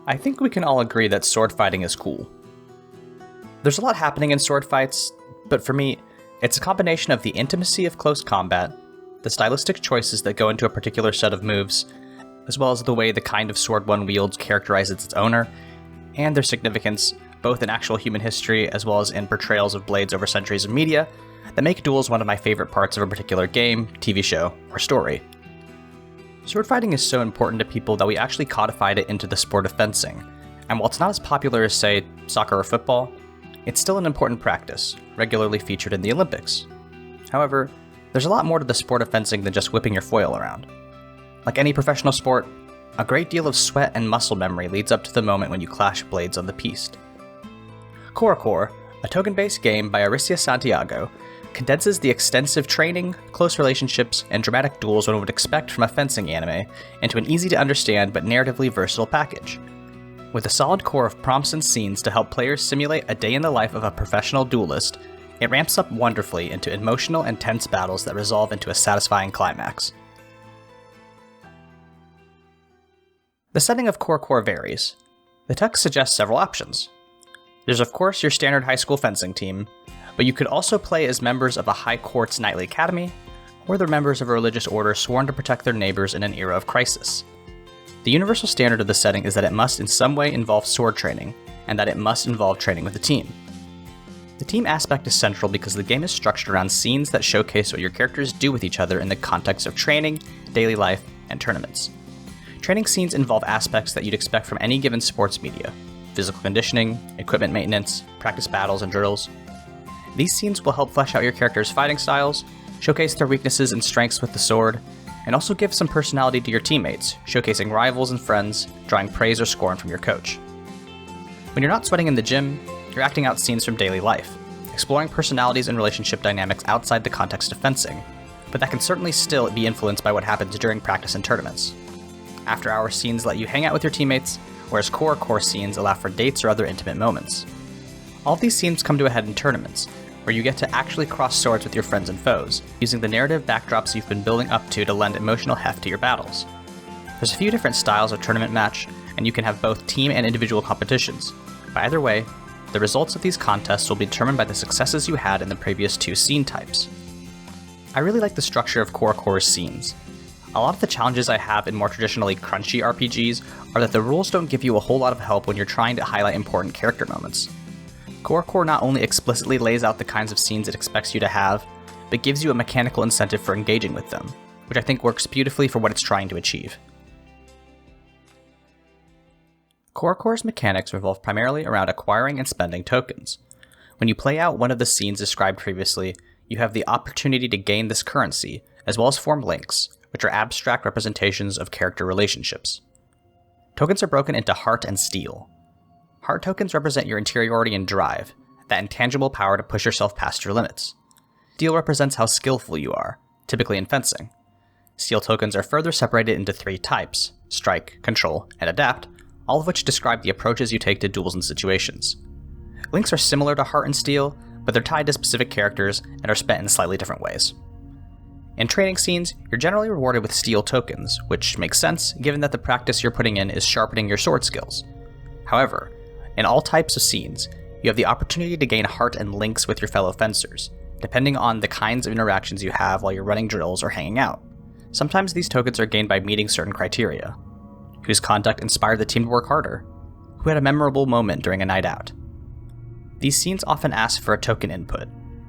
I think we can all agree that sword fighting is cool. There's a lot happening in sword fights, but for me, it's a combination of the intimacy of close combat, the stylistic choices that go into a particular set of moves, as well as the way the kind of sword one wields characterizes its owner, and their significance, both in actual human history as well as in portrayals of blades over centuries of media, that make duels one of my favorite parts of a particular game, TV show, or story. Sword fighting is so important to people that we actually codified it into the sport of fencing, and while it's not as popular as, say, soccer or football, it's still an important practice, regularly featured in the Olympics. However, there's a lot more to the sport of fencing than just whipping your foil around. Like any professional sport, a great deal of sweat and muscle memory leads up to the moment when you clash blades on the piste. CoreCore, a token-based game by Aricia Santiago, condenses the extensive training, close relationships, and dramatic duels one would expect from a fencing anime into an easy-to-understand but narratively versatile package. With a solid core of prompts and scenes to help players simulate a day in the life of a professional duelist, it ramps up wonderfully into emotional and tense battles that resolve into a satisfying climax. The setting of CoreCore varies. The text suggests several options. There's of course your standard high school fencing team, but you could also play as members of a high court's knightly academy, or they're members of a religious order sworn to protect their neighbors in an era of crisis. The universal standard of the setting is that it must in some way involve sword training, and that it must involve training with a team. The team aspect is central because the game is structured around scenes that showcase what your characters do with each other in the context of training, daily life, and tournaments. Training scenes involve aspects that you'd expect from any given sports media: physical conditioning, equipment maintenance, practice battles and drills. These scenes will help flesh out your characters' fighting styles, showcase their weaknesses and strengths with the sword, and also give some personality to your teammates, showcasing rivals and friends, drawing praise or scorn from your coach. When you're not sweating in the gym, you're acting out scenes from daily life, exploring personalities and relationship dynamics outside the context of fencing, but that can certainly still be influenced by what happens during practice and tournaments. After-hour scenes let you hang out with your teammates, whereas core scenes allow for dates or other intimate moments. All of these scenes come to a head in tournaments, where you get to actually cross swords with your friends and foes, using the narrative backdrops you've been building up to lend emotional heft to your battles. There's a few different styles of tournament match, and you can have both team and individual competitions, but either way, the results of these contests will be determined by the successes you had in the previous two scene types. I really like the structure of CoreCore's scenes. A lot of the challenges I have in more traditionally crunchy RPGs are that the rules don't give you a whole lot of help when you're trying to highlight important character moments. CoreCore not only explicitly lays out the kinds of scenes it expects you to have, but gives you a mechanical incentive for engaging with them, which I think works beautifully for what it's trying to achieve. CoreCore's mechanics revolve primarily around acquiring and spending tokens. When you play out one of the scenes described previously, you have the opportunity to gain this currency, as well as form links, which are abstract representations of character relationships. Tokens are broken into heart and steel. Heart tokens represent your interiority and drive, that intangible power to push yourself past your limits. Steel represents how skillful you are, typically in fencing. Steel tokens are further separated into three types: strike, control, and adapt, all of which describe the approaches you take to duels and situations. Links are similar to heart and steel, but they're tied to specific characters and are spent in slightly different ways. In training scenes, you're generally rewarded with steel tokens, which makes sense given that the practice you're putting in is sharpening your sword skills. However, in all types of scenes, you have the opportunity to gain heart and links with your fellow fencers, depending on the kinds of interactions you have while you're running drills or hanging out. Sometimes these tokens are gained by meeting certain criteria. Whose conduct inspired the team to work harder? Who had a memorable moment during a night out? These scenes often ask for a token input.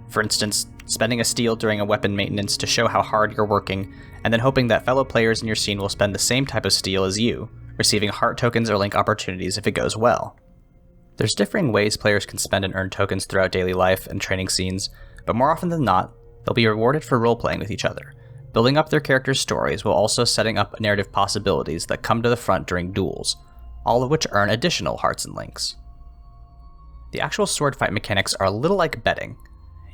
For instance, spending a steel during a weapon maintenance to show how hard you're working, and then hoping that fellow players in your scene will spend the same type of steel as you, receiving heart tokens or link opportunities if it goes well. There's differing ways players can spend and earn tokens throughout daily life and training scenes, but more often than not, they'll be rewarded for role-playing with each other, building up their characters' stories while also setting up narrative possibilities that come to the front during duels, all of which earn additional hearts and links. The actual sword fight mechanics are a little like betting.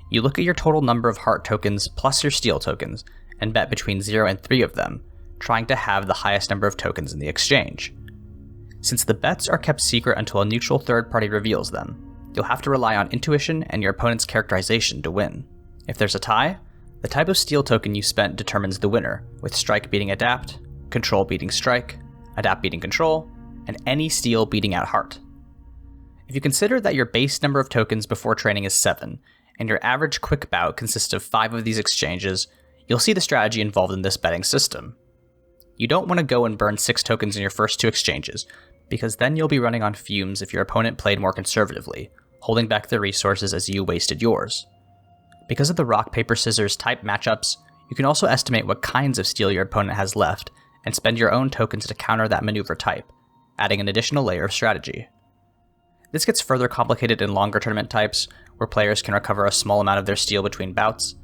You look at your total number of heart tokens plus your steel tokens, and bet between 0 and 3 of them, trying to have the highest number of tokens in the exchange. Since the bets are kept secret until a neutral third party reveals them, you'll have to rely on intuition and your opponent's characterization to win. If there's a tie, the type of steel token you spent determines the winner, with strike beating adapt, control beating strike, adapt beating control, and any steel beating out heart. If you consider that your base number of tokens before training is 7, and your average quick bout consists of 5 of these exchanges, you'll see the strategy involved in this betting system. You don't want to go and burn 6 tokens in your first 2 exchanges, because then you'll be running on fumes if your opponent played more conservatively, holding back their resources as you wasted yours. Because of the rock, paper, scissors type matchups, you can also estimate what kinds of steel your opponent has left, and spend your own tokens to counter that maneuver type, adding an additional layer of strategy. This gets further complicated in longer tournament types, where players can recover a small amount of their steel between bouts,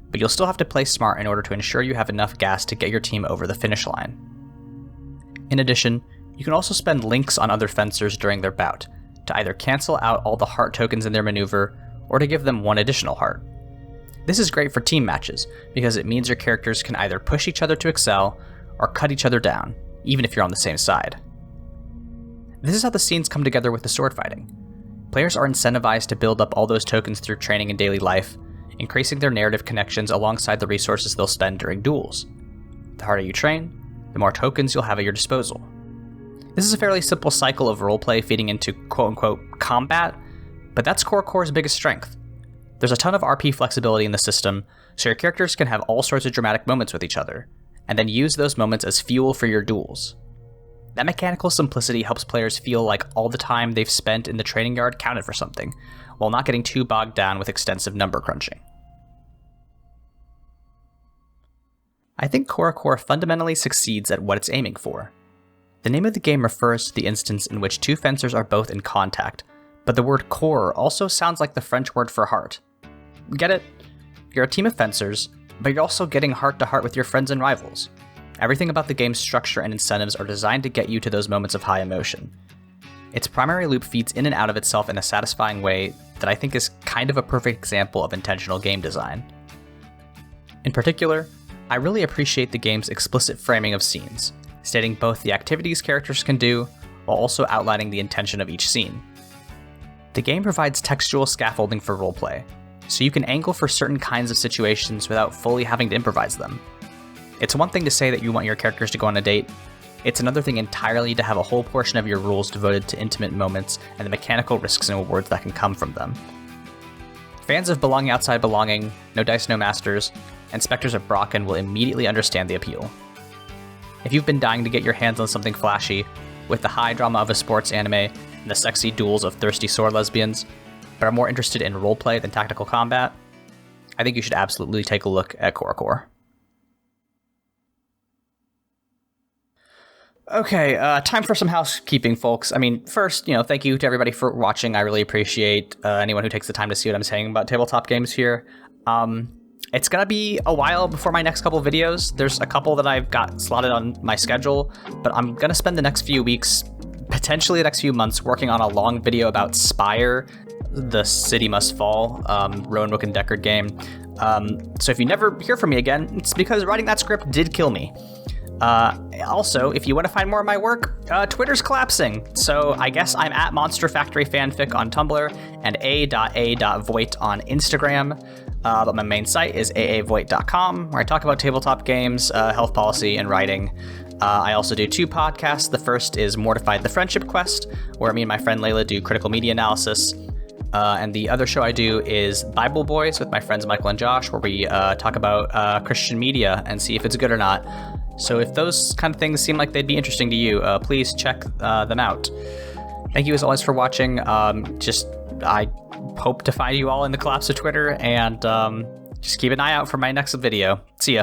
but you'll still have to play smart in order to ensure you have enough gas to get your team over the finish line. In addition, you can also spend links on other fencers during their bout, to either cancel out all the heart tokens in their maneuver, or to give them 1 additional heart. This is great for team matches, because it means your characters can either push each other to excel, or cut each other down, even if you're on the same side. This is how the scenes come together with the sword fighting. Players are incentivized to build up all those tokens through training in daily life, increasing their narrative connections alongside the resources they'll spend during duels. The harder you train, the more tokens you'll have at your disposal. This is a fairly simple cycle of roleplay feeding into quote-unquote combat, but that's Core's biggest strength. There's a ton of RP flexibility in the system, so your characters can have all sorts of dramatic moments with each other, and then use those moments as fuel for your duels. That mechanical simplicity helps players feel like all the time they've spent in the training yard counted for something, while not getting too bogged down with extensive number crunching. I think Core fundamentally succeeds at what it's aiming for. The name of the game refers to the instance in which 2 fencers are both in contact, but the word core also sounds like the French word for heart. Get it? You're a team of fencers, but you're also getting heart-to-heart with your friends and rivals. Everything about the game's structure and incentives are designed to get you to those moments of high emotion. Its primary loop feeds in and out of itself in a satisfying way that I think is kind of a perfect example of intentional game design. In particular, I really appreciate the game's explicit framing of scenes, stating both the activities characters can do, while also outlining the intention of each scene. The game provides textual scaffolding for roleplay, so you can angle for certain kinds of situations without fully having to improvise them. It's one thing to say that you want your characters to go on a date, it's another thing entirely to have a whole portion of your rules devoted to intimate moments and the mechanical risks and rewards that can come from them. Fans of Belonging Outside Belonging, No Dice No Masters, and Spectres of Brocken will immediately understand the appeal. If you've been dying to get your hands on something flashy, with the high drama of a sports anime and the sexy duels of thirsty sword lesbians, but are more interested in roleplay than tactical combat, I think you should absolutely take a look at Core. Okay, time for some housekeeping, folks. I mean, first, thank you to everybody for watching. I really appreciate anyone who takes the time to see what I'm saying about tabletop games here. It's gonna be a while before my next couple videos. There's a couple that I've got slotted on my schedule, but I'm gonna spend the next few weeks, potentially the next few months, working on a long video about Spire, the City Must Fall, Rowan Wilken Deckard game. So if you never hear from me again, it's because writing that script did kill me. Also, if you want to find more of my work, Twitter's collapsing, so I guess I'm at Monster Factory Fanfic on Tumblr and a.a.voigt on Instagram, but my main site is aavoigt.com, where I talk about tabletop games, health policy, and writing. I also do 2 podcasts. The first is Mortified the Friendship Quest, where me and my friend Layla do critical media analysis. And the other show I do is Bible Boys with my friends Michael and Josh, where we talk about Christian media and see if it's good or not. So if those kind of things seem like they'd be interesting to you, please check them out. Thank you as always for watching. I hope to find you all in the collapse of Twitter, and just keep an eye out for my next video. See ya.